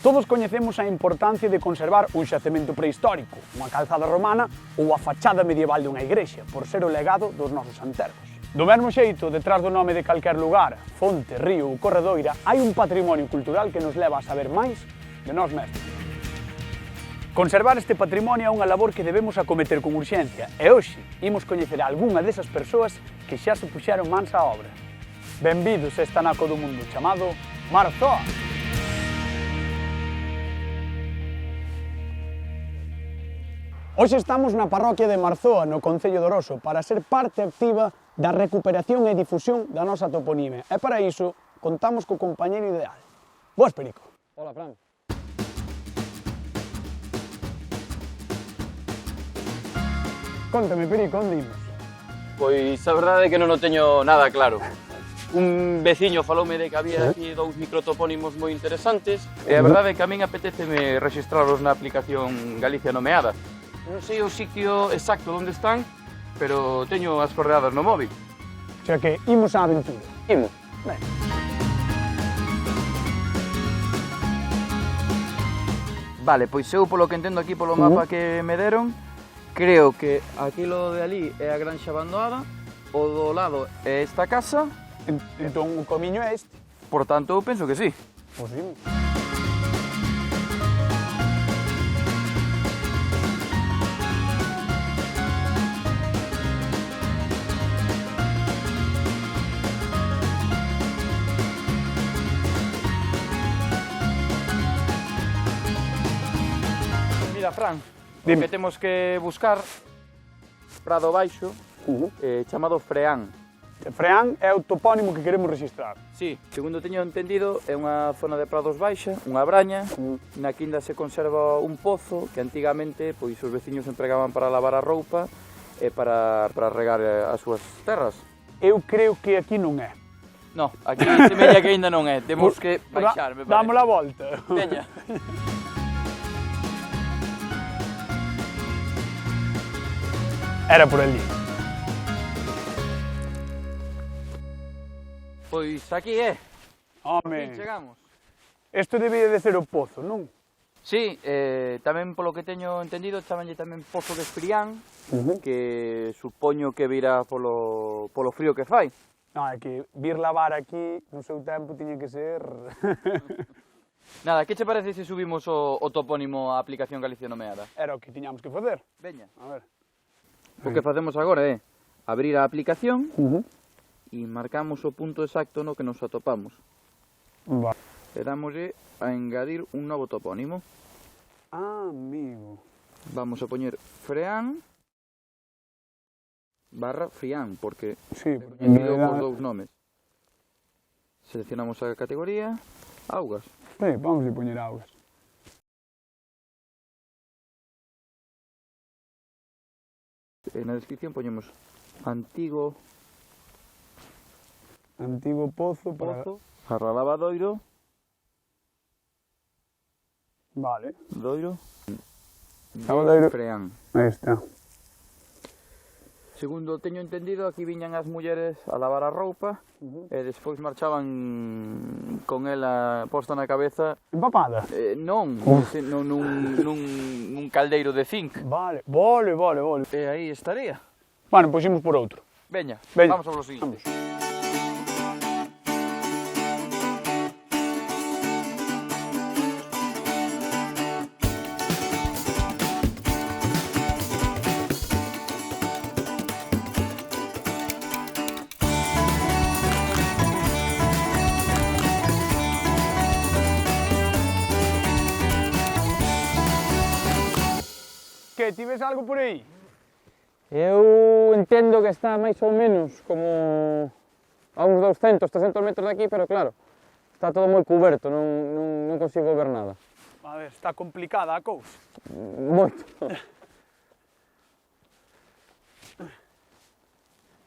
Todos coñecemos a importancia de conservar un xacemento prehistórico, unha calzada romana ou a fachada medieval dunha igrexa, por ser o legado dos nosos antergos. Do mesmo xeito, detrás do nome de calquer lugar, fonte, río ou corredoira, hai un patrimonio cultural que nos leva a saber máis de nós mesmos. Conservar este patrimonio é unha labor que debemos acometer con urxencia e hoxe imos coñecer a algunha desas persoas que xa se puxeron mans á obra. Benvidos a esta naco do mundo chamado Marzoa. Hoxe estamos na parroquia de Marzoa, no concello de Oroso, para ser parte activa da recuperación e difusión da nosa toponimia. E para iso, contamos co compañeiro ideal. Boas, Perico. Hola, Fran. Contame, Perico, onde imos? Pois a verdade é que non o teño nada claro. Un veciño faloume de que había aquí dous microtopónimos moi interesantes e a verdade é que a min apetéceme rexistralos na aplicación Galicia Nomeada. Non sei o sitio exacto onde están, pero teño as coordenadas no móvil. O sea que imos á aventura. Imos. Ben. Vale, pois eu polo que entendo aquí polo mapa que me deron, creo que aquilo de ali é a granxa abandonada, o do lado é esta casa, Entón o camiño é este. por tanto eu penso que sí. Pois imos. Mira, Fran, Dime. o que temos que buscar Prado Baixo, chamado Freán. Freán é o topónimo que queremos registrar. Sí, segundo teño entendido, é unha zona de prados baixa, unha braña, na que ainda se conserva un pozo que antigamente pois, os veciños empregaban para lavar a roupa e para regar as súas terras. Eu creo que aquí non é. No, aquí semella que ainda non é, temos que baixar, me parece. Damos a volta. Veña. Era por ali. Pois aquí é, Home, aquí chegamos. isto debía de ser o pozo, non? Sí, tamén polo que teño entendido chamanlle tamén Pozo de Frián, que supoño que virá polo frío que fai. Non, é que vir lavar aquí no seu tempo tiña que ser... Nada, que che parece se subimos o topónimo á aplicación Galicia Nomeada? Era o que tiñamos que facer. Veña. A ver. O que facemos agora é abrir a aplicación e marcamos o punto exacto no que nos atopamos. Vale. E dámoslle a engadir un novo topónimo. Ah, amigo. Vamos a poñer Freán barra Frián, porque Sí, é porque en coñecido por realidad... dous nomes. Seleccionamos a categoría, augas. Sí, vamos a poñer augas. E na descripción poñemos antigo Pozo para... pozo, barra lavadoiro, Vale. doiro, Lavadoiro. Freán. Aí está. Segundo teño entendido, aquí viñan as mulleres a lavar a roupa e despois marchaban con ela posta na cabeza, Empapada? non, nun caldeiro de zinc. Vale. Vale. E aí estaría. Bueno, pois imos por outro. Veña, Veña. vamos ao seguinte. Vamos. Que, ti ves algo por aí? Eu entendo que está máis ou menos como a uns 200, 300 metros de aquí, pero claro, está todo moi cuberto, non consigo ver nada. A ver, está complicada a cousa. Moito.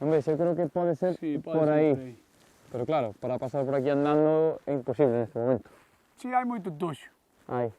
Hombre, eu creo que pode ser por aí. Pero claro, para pasar por aquí andando é imposible neste momento. Si, hai moito toxo. Ai.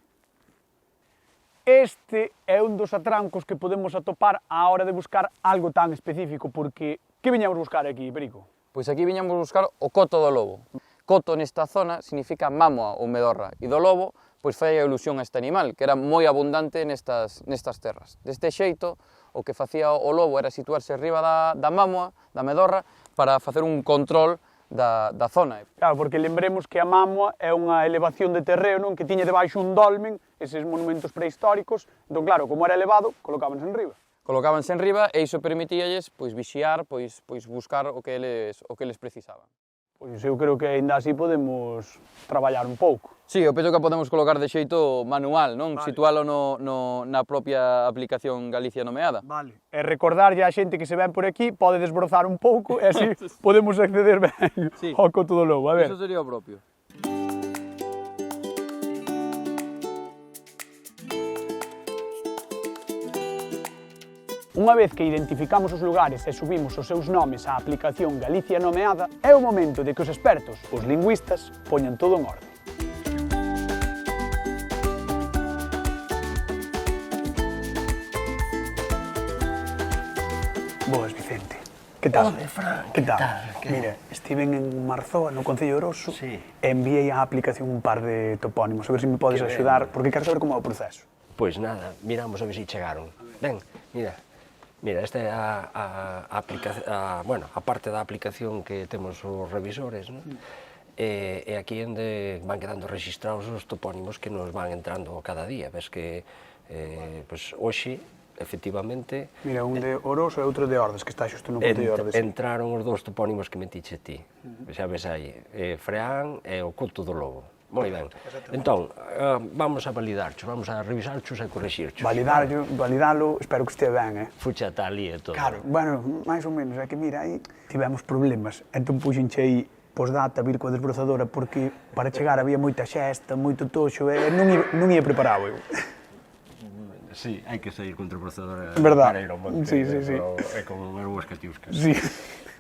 Este é un dos atrancos que podemos atopar á hora de buscar algo tan específico, porque que viñamos buscar aquí, Perico? Pois aquí viñamos buscar o coto do lobo. Coto nesta zona significa mámoa ou medorra, e do lobo pois fai ilusión a este animal, que era moi abundante nestas terras. Deste xeito, o que facía o lobo era situarse arriba da mámoa, da medorra, para facer un control da zona. Claro, porque lembremos que a Mámoa é unha elevación de terreno que tiña debaixo un dolmen, eses monumentos prehistóricos, entón claro, como era elevado, colocábanse en riba. Colocábanse en riba e iso permitíalles pois vixiar, pois buscar o que eles precisaban. Pois eu creo que aínda así podemos traballar un pouco. Sí, o penso que podemos colocar de xeito manual, non? Vale. Situalo na propia aplicación Galicia Nomeada. Vale. E recordarlle á xente que se ven por aquí, pode desbrozar un pouco e así podemos acceder ben Sí. ao Coto do Lobo. A ver. Iso sería o propio. Unha vez que identificamos os lugares e subimos os seus nomes á aplicación Galicia Nomeada, é o momento de que os expertos, os lingüistas, poñan todo en orde. Boas, Vicente. Que tal? Home, Fran, que que tal? tal? Que- Mira, estiven en Marzoa, no Concello de Oroso, Sí. e enviei á aplicación un par de topónimos, a ver se me podes Que ben. axudar, porque quero saber como é o proceso. Pois nada, miramos a ver se chegaron. Ben, mira, esta é a parte da aplicación que temos os revisores, non? E aquí onde van quedando registrados os topónimos que nos van entrando cada día. Ves que, pois, hoxe, efectivamente, Mira, un de Oroso e outro de Ordes, que está xusto no Concello de Ordes. entraron os dous topónimos que metiche ti. Xa ves aí, Freán e o Coto do Lobo. Moi ben. Entón, vamos a validarchos, vamos a revisarchos e corrixirchos. Validalo, espero que estea ben, Fucha tal e todo. Claro, bueno, máis ou menos, é que mira, aí tivemos problemas, entón puxenche aí posdata vir coa desbrozadora porque para chegar había moita xesta, moito toxo e non ia preparado eu. Sí, hai que sair contra o procedor Verdad. para ir ao monte, Sí, sí, sí. e con ervas catiuscas. Sí.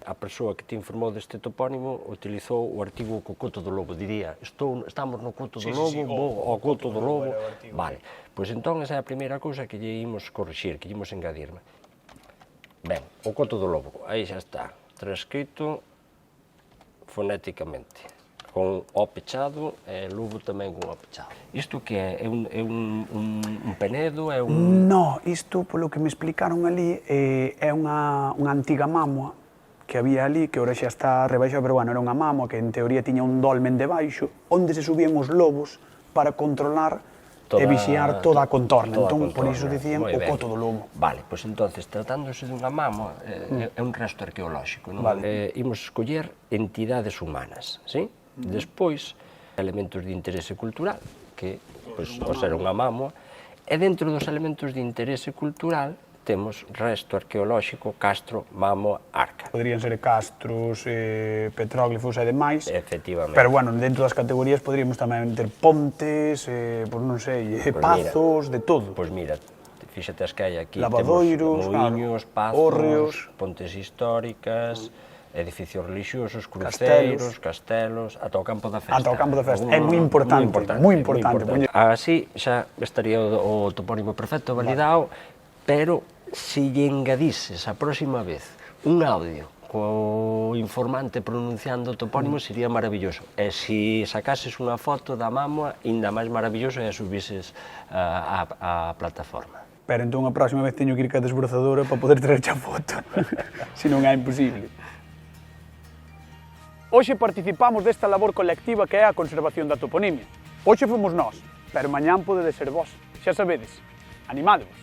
A persoa que te informou deste topónimo utilizou o artigo co Coto do Lobo, diría, estamos no Coto do Lobo, vou ao Coto do Lobo. Vale, pois entón esa é a primeira cousa que lle imos corrixir, que lle imos engadir. Ben, o Coto do Lobo, aí xa está, transcrito fonéticamente, con o pechado e lobo tamén con o pechado. Isto que é? É un penedo? É un... No, isto, polo que me explicaron ali, é unha antiga mámoa que había ali, que ora xa está rebaixada, pero bueno, era unha mámoa que en teoría tiña un dolmen debaixo, onde se subían os lobos para controlar e vixiar toda a contorna. Entón, por iso dicían o Coto do Lobo. Vale, pois entonces, tratándose dunha mámoa, é un resto arqueolóxico, non? Vale. Imos escoller entidades humanas, sí? Despois, elementos de interese cultural, que, pois, ao ser unha mámoa, e dentro dos elementos de interese cultural, temos resto arqueolóxico, castro, mámoa, arca. Poderían ser castros, petróglifos e demais. Efectivamente. Pero, bueno, dentro das categorías poderíamos tamén ter pontes, pois non sei, pazos, de todo. Pois mira, fíxate as que hai aquí, Lavadoiros, temos moinhos, pazos, hórreos, pontes históricas, edificios religiosos, cruceiros, castelos, ata o campo da festa. Ata o campo da festa. É moi importante, moi importante. Así xa estaría o topónimo perfecto, validado, pero se lle engadises a próxima vez un audio co informante pronunciando o topónimo sería maravilloso. E se sacases unha foto da mámoa, ainda máis maravilloso e a subises á plataforma. Pero entón a próxima vez teño que ir ca desbrozadora para poder traer a foto. Se non é imposible. Hoxe participamos desta labor colectiva que é a conservación da toponimia. Hoxe fomos nós, pero mañán pode ser vos. Xa sabedes, animádevos.